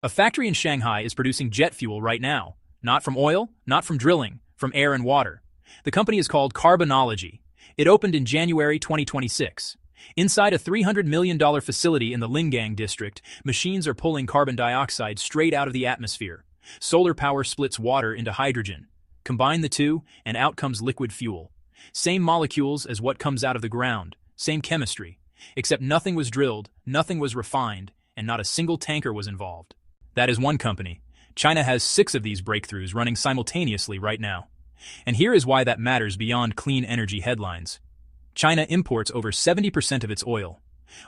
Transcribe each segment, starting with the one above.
A factory in Shanghai is producing jet fuel right now. Not from oil, not from drilling, from air and water. The company is called Carbonology. It opened in January 2026. Inside a $300 million facility in the Lingang district, machines are pulling carbon dioxide straight out of the atmosphere. Solar power splits water into hydrogen. Combine the two, and out comes liquid fuel. Same molecules as what comes out of the ground, same chemistry. Except nothing was drilled, nothing was refined, and not a single tanker was involved. That is one company. China has 6 of these breakthroughs running simultaneously right now. And here is why that matters beyond clean energy headlines. China imports over 70% of its oil.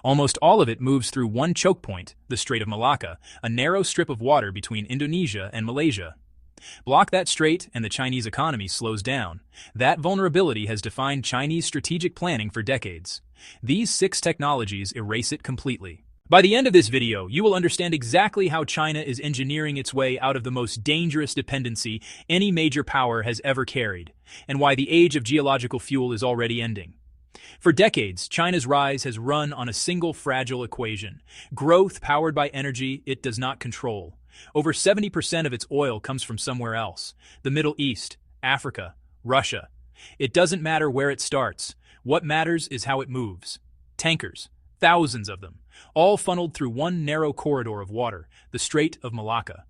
Almost all of it moves through one choke point, the Strait of Malacca, a narrow strip of water between Indonesia and Malaysia. Block that strait and the Chinese economy slows down. That vulnerability has defined Chinese strategic planning for decades. These 6 technologies erase it completely. By the end of this video, you will understand exactly how China is engineering its way out of the most dangerous dependency any major power has ever carried, and why the age of geological fuel is already ending. For decades, China's rise has run on a single fragile equation: growth powered by energy it does not control. Over 70% of its oil comes from somewhere else: the Middle East, Africa, Russia. It doesn't matter where it starts. What matters is how it moves. Tankers, thousands of them, all funneled through one narrow corridor of water, the Strait of Malacca.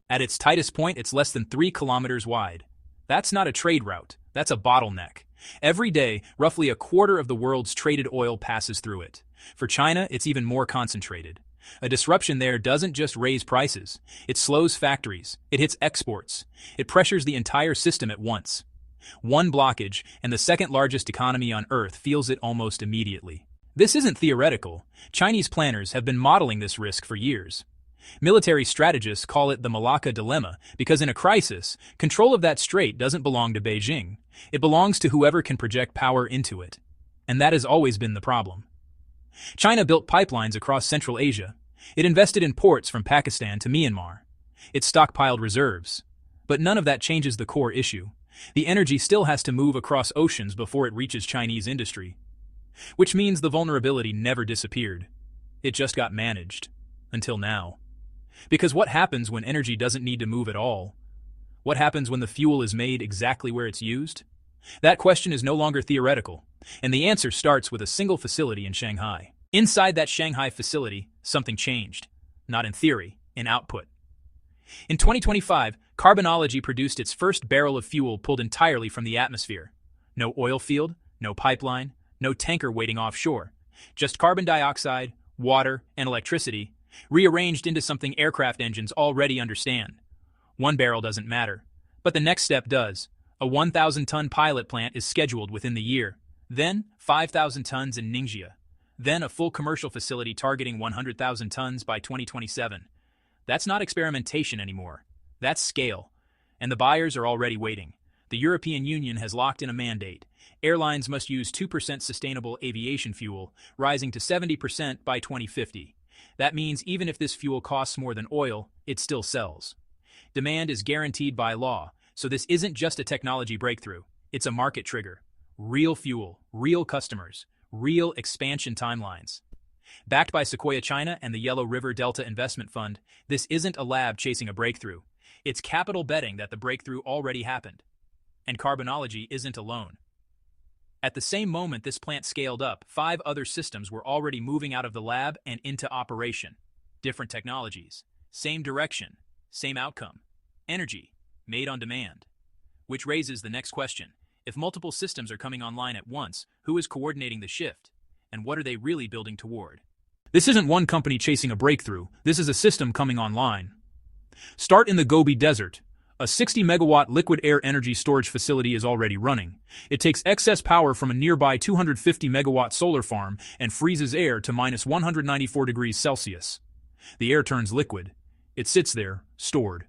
At its tightest point, it's less than 3 kilometers wide. That's not a trade route, that's a bottleneck. Every day, roughly a quarter of the world's traded oil passes through it. For China, it's even more concentrated. A disruption there doesn't just raise prices. It slows factories. It hits exports. It pressures the entire system at once. One blockage, and the second largest economy on Earth feels it almost immediately. This isn't theoretical. Chinese planners have been modeling this risk for years. Military strategists call it the Malacca dilemma because in a crisis, control of that strait doesn't belong to Beijing. It belongs to whoever can project power into it. And that has always been the problem. China built pipelines across Central Asia. It invested in ports from Pakistan to Myanmar. It stockpiled reserves. But none of that changes the core issue. The energy still has to move across oceans before it reaches Chinese industry. Which means the vulnerability never disappeared. It just got managed. Until now. Because what happens when energy doesn't need to move at all? What happens when the fuel is made exactly where it's used? That question is no longer theoretical, and the answer starts with a single facility in Shanghai. Inside that Shanghai facility, something changed. Not in theory, in output. In 2025, Carbonology produced its first barrel of fuel pulled entirely from the atmosphere. No oil field, no pipeline, no tanker waiting offshore. Just carbon dioxide, water, and electricity, rearranged into something aircraft engines already understand. One barrel doesn't matter, but the next step does. A 1,000-ton pilot plant is scheduled within the year. Then, 5,000 tons in Ningxia. Then a full commercial facility targeting 100,000 tons by 2027. That's not experimentation anymore. That's scale. And the buyers are already waiting. The European Union has locked in a mandate. Airlines must use 2% sustainable aviation fuel, rising to 70% by 2050. That means even if this fuel costs more than oil, it still sells. Demand is guaranteed by law, so this isn't just a technology breakthrough. It's a market trigger. Real fuel, real customers, real expansion timelines. Backed by Sequoia China and the Yellow River Delta Investment Fund, this isn't a lab chasing a breakthrough. It's capital betting that the breakthrough already happened. And Carbonology isn't alone. At the same moment this plant scaled up, 5 other systems were already moving out of the lab and into operation. Different technologies, same direction, same outcome. Energy, made on demand. Which raises the next question. If multiple systems are coming online at once, who is coordinating the shift? And what are they really building toward? This isn't one company chasing a breakthrough. This is a system coming online. Start in the Gobi Desert. A 60-megawatt liquid air energy storage facility is already running. It takes excess power from a nearby 250-megawatt solar farm and freezes air to minus 194 degrees Celsius. The air turns liquid. It sits there, stored,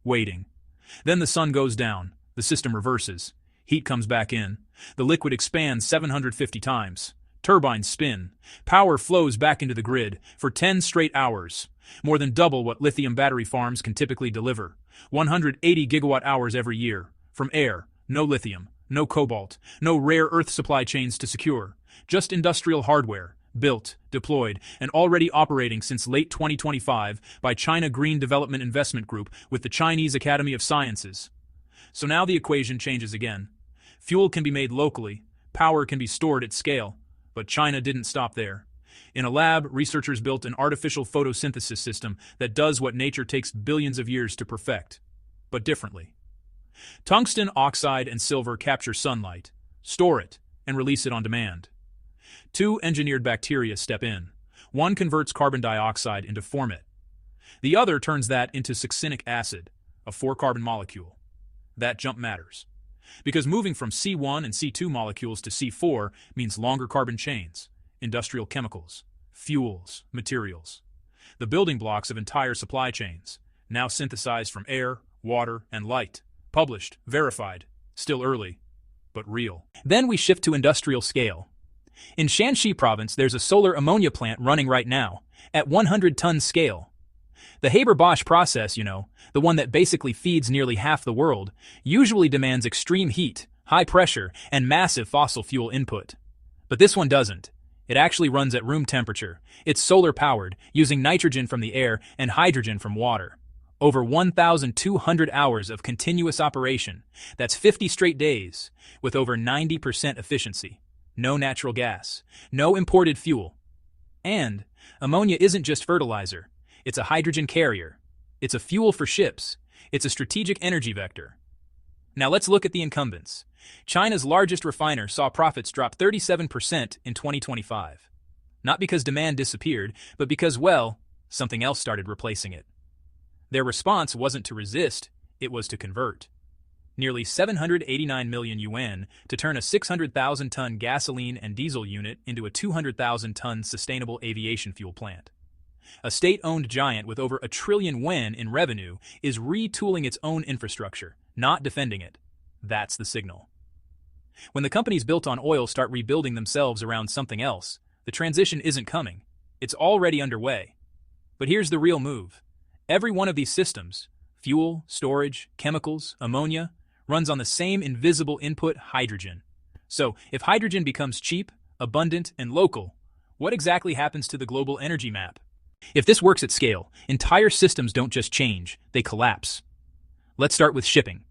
waiting. Then the sun goes down. The system reverses. Heat comes back in. The liquid expands 750 times. Turbines spin. Power flows back into the grid for 10 straight hours. More than double what lithium battery farms can typically deliver. 180 gigawatt hours every year. From air, no lithium, no cobalt, no rare earth supply chains to secure. Just industrial hardware, built, deployed, and already operating since late 2025 by China Green Development Investment Group with the Chinese Academy of Sciences. So now the equation changes again. Fuel can be made locally, power can be stored at scale, but China didn't stop there. In a lab, researchers built an artificial photosynthesis system that does what nature takes billions of years to perfect, but differently. Tungsten oxide and silver capture sunlight, store it, and release it on demand. Two engineered bacteria step in. One converts carbon dioxide into formate. The other turns that into succinic acid, a 4-carbon molecule. That jump matters, because moving from C1 and C2 molecules to C4 means longer carbon chains, industrial chemicals, fuels, materials. The building blocks of entire supply chains, now synthesized from air, water, and light. Published, verified, still early, but real. Then we shift to industrial scale. In Shanxi province, there's a solar ammonia plant running right now, at 100-ton scale. The Haber-Bosch process, the one that basically feeds nearly half the world, usually demands extreme heat, high pressure, and massive fossil fuel input. But this one doesn't. It actually runs at room temperature. It's solar-powered, using nitrogen from the air and hydrogen from water. Over 1,200 hours of continuous operation. That's 50 straight days, with over 90% efficiency. No natural gas, no imported fuel. And ammonia isn't just fertilizer. It's a hydrogen carrier. It's a fuel for ships. It's a strategic energy vector. Now let's look at the incumbents. China's largest refiner saw profits drop 37% in 2025. Not because demand disappeared, but because, something else started replacing it. Their response wasn't to resist, it was to convert. Nearly 789 million yuan to turn a 600,000-ton gasoline and diesel unit into a 200,000-ton sustainable aviation fuel plant. A state-owned giant with over $1 trillion yuan in revenue is retooling its own infrastructure, not defending it. That's the signal. When the companies built on oil start rebuilding themselves around something else, the transition isn't coming. It's already underway. But here's the real move. Every one of these systems, fuel, storage, chemicals, ammonia, runs on the same invisible input, hydrogen. So, if hydrogen becomes cheap, abundant, and local, what exactly happens to the global energy map? If this works at scale, entire systems don't just change, they collapse. Let's start with shipping.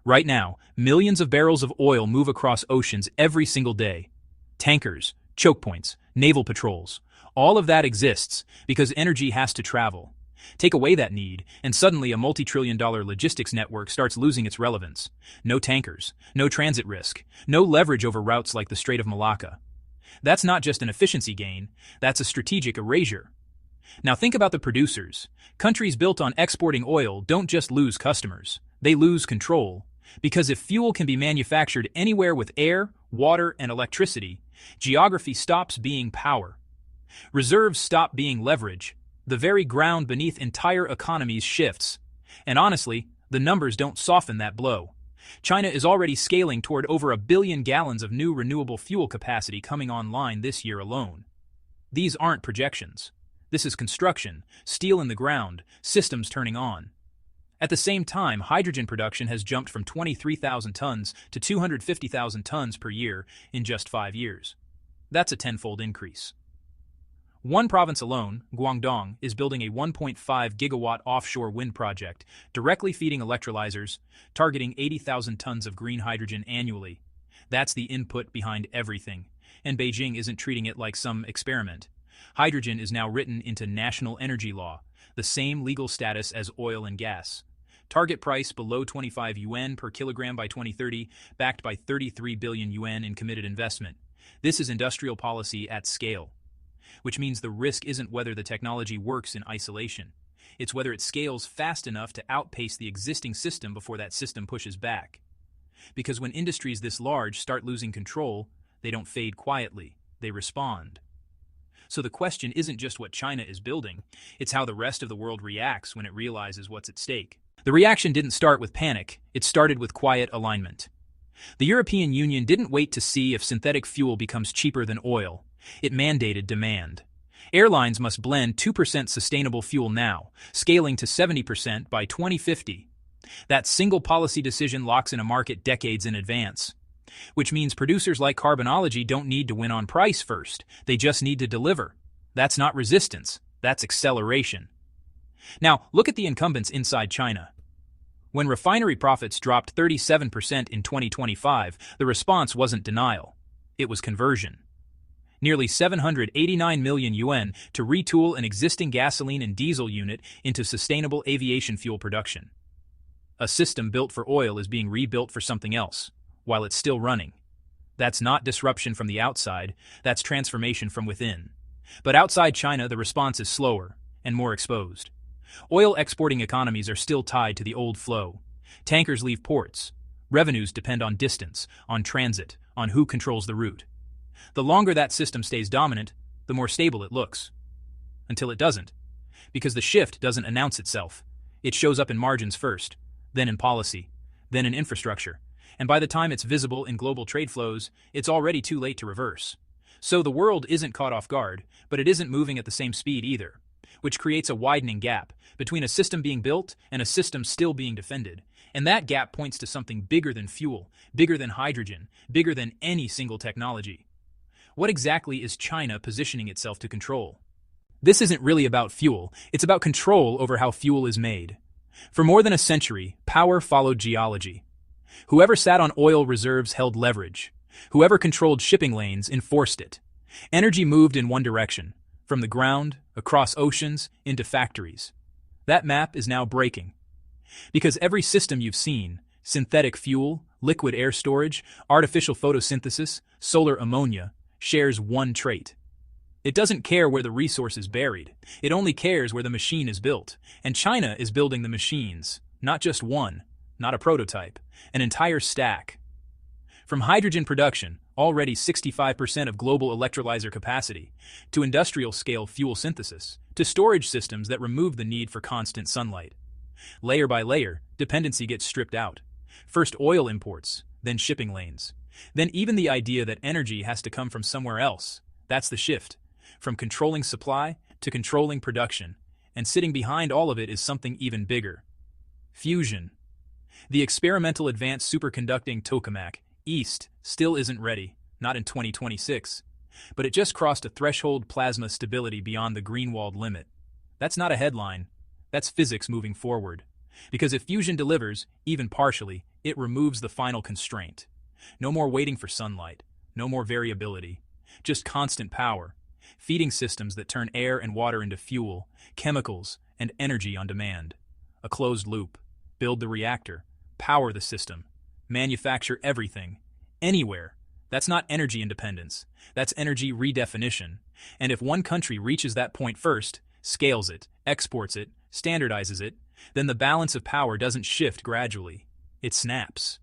Right now, millions of barrels of oil move across oceans every single day. Tankers, chokepoints, naval patrols, all of that exists because energy has to travel. Take away that need, and suddenly a multi-trillion-dollar logistics network starts losing its relevance. No tankers, no transit risk, no leverage over routes like the Strait of Malacca. That's not just an efficiency gain, that's a strategic erasure. Now think about the producers. Countries built on exporting oil don't just lose customers, they lose control. Because if fuel can be manufactured anywhere with air, water, and electricity, geography stops being power. Reserves stop being leverage. The very ground beneath entire economies shifts. And honestly, the numbers don't soften that blow. China is already scaling toward over 1 billion gallons of new renewable fuel capacity coming online this year alone. These aren't projections. This is construction, steel in the ground, systems turning on. At the same time, hydrogen production has jumped from 23,000 tons to 250,000 tons per year in just 5 years. That's a tenfold increase. One province alone, Guangdong, is building a 1.5 gigawatt offshore wind project, directly feeding electrolyzers, targeting 80,000 tons of green hydrogen annually. That's the input behind everything, and Beijing isn't treating it like some experiment. Hydrogen is now written into national energy law, the same legal status as oil and gas. Target price below 25 yuan per kilogram by 2030, backed by 33 billion yuan in committed investment. This is industrial policy at scale. Which means the risk isn't whether the technology works in isolation. It's whether it scales fast enough to outpace the existing system before that system pushes back. Because when industries this large start losing control, they don't fade quietly, they respond. So the question isn't just what China is building, it's how the rest of the world reacts when it realizes what's at stake. The reaction didn't start with panic, it started with quiet alignment. The European Union didn't wait to see if synthetic fuel becomes cheaper than oil. It mandated demand. Airlines must blend 2% sustainable fuel now, scaling to 70% by 2050. That single policy decision locks in a market decades in advance. which means producers like Carbonology don't need to win on price first. They just need to deliver. That's not resistance. That's acceleration. Now, look at the incumbents inside China. When refinery profits dropped 37% in 2025, the response wasn't denial. It was conversion. Nearly 789 million yuan to retool an existing gasoline and diesel unit into sustainable aviation fuel production. A system built for oil is being rebuilt for something else, while it's still running. That's not disruption from the outside, that's transformation from within. But outside China, the response is slower and more exposed. Oil exporting economies are still tied to the old flow. Tankers leave ports. Revenues depend on distance, on transit, on who controls the route. The longer that system stays dominant, the more stable it looks. Until it doesn't. Because the shift doesn't announce itself. It shows up in margins first, then in policy, then in infrastructure. And by the time it's visible in global trade flows, it's already too late to reverse. So the world isn't caught off guard, but it isn't moving at the same speed either, which creates a widening gap between a system being built and a system still being defended. And that gap points to something bigger than fuel, bigger than hydrogen, bigger than any single technology. What exactly is China positioning itself to control? This isn't really about fuel, it's about control over how fuel is made. For more than a century, power followed geology. Whoever sat on oil reserves held leverage. Whoever controlled shipping lanes enforced it. Energy moved in one direction, from the ground, across oceans, into factories. That map is now breaking. Because every system you've seen, synthetic fuel, liquid air storage, artificial photosynthesis, solar ammonia, shares one trait. It doesn't care where the resource is buried. It only cares where the machine is built. And China is building the machines. Not just one, not a prototype, an entire stack. From hydrogen production, already 65% of global electrolyzer capacity, to industrial-scale fuel synthesis, to storage systems that remove the need for constant sunlight. Layer by layer, dependency gets stripped out. First oil imports, then shipping lanes. Then even the idea that energy has to come from somewhere else. That's the shift. From controlling supply to controlling production. And sitting behind all of it is something even bigger. Fusion. The experimental advanced superconducting tokamak, East, still isn't ready, not in 2026. But it just crossed a threshold plasma stability beyond the Greenwald limit. That's not a headline. That's physics moving forward. Because if fusion delivers, even partially, it removes the final constraint. No more waiting for sunlight. No more variability. Just constant power. Feeding systems that turn air and water into fuel, chemicals, and energy on demand. A closed loop. Build the reactor. Power the system. Manufacture everything. Anywhere. That's not energy independence. That's energy redefinition. And if one country reaches that point first, scales it, exports it, standardizes it, then the balance of power doesn't shift gradually. It snaps.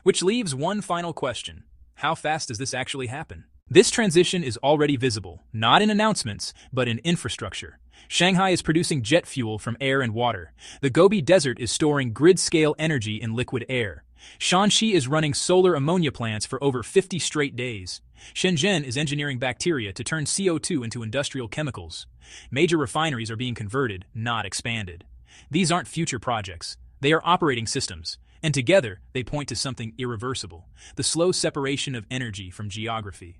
Which leaves one final question. How fast does this actually happen? This transition is already visible, not in announcements, but in infrastructure. Shanghai is producing jet fuel from air and water. The Gobi Desert is storing grid-scale energy in liquid air. Shanxi is running solar ammonia plants for over 50 straight days. Shenzhen is engineering bacteria to turn CO2 into industrial chemicals. Major refineries are being converted, not expanded. These aren't future projects. They are operating systems. And together, they point to something irreversible, the slow separation of energy from geography.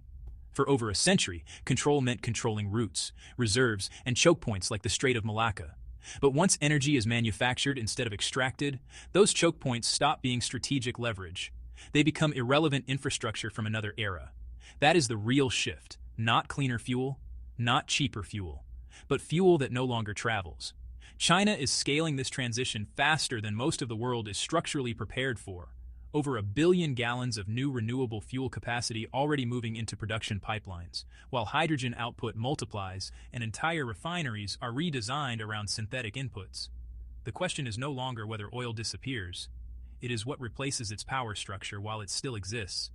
For over a century, control meant controlling routes, reserves, and chokepoints like the Strait of Malacca. But once energy is manufactured instead of extracted, those chokepoints stop being strategic leverage. They become irrelevant infrastructure from another era. That is the real shift, not cleaner fuel, not cheaper fuel, but fuel that no longer travels. China is scaling this transition faster than most of the world is structurally prepared for. Over 1 billion gallons of new renewable fuel capacity already moving into production pipelines, while hydrogen output multiplies and entire refineries are redesigned around synthetic inputs. The question is no longer whether oil disappears. It is what replaces its power structure while it still exists.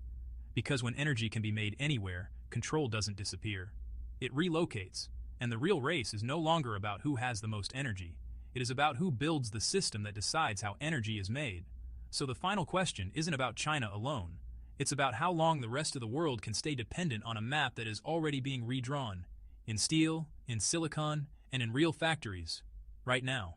Because when energy can be made anywhere, control doesn't disappear. It relocates. And the real race is no longer about who has the most energy. It is about who builds the system that decides how energy is made. So the final question isn't about China alone. It's about how long the rest of the world can stay dependent on a map that is already being redrawn. In steel, in silicon, and in real factories. Right now.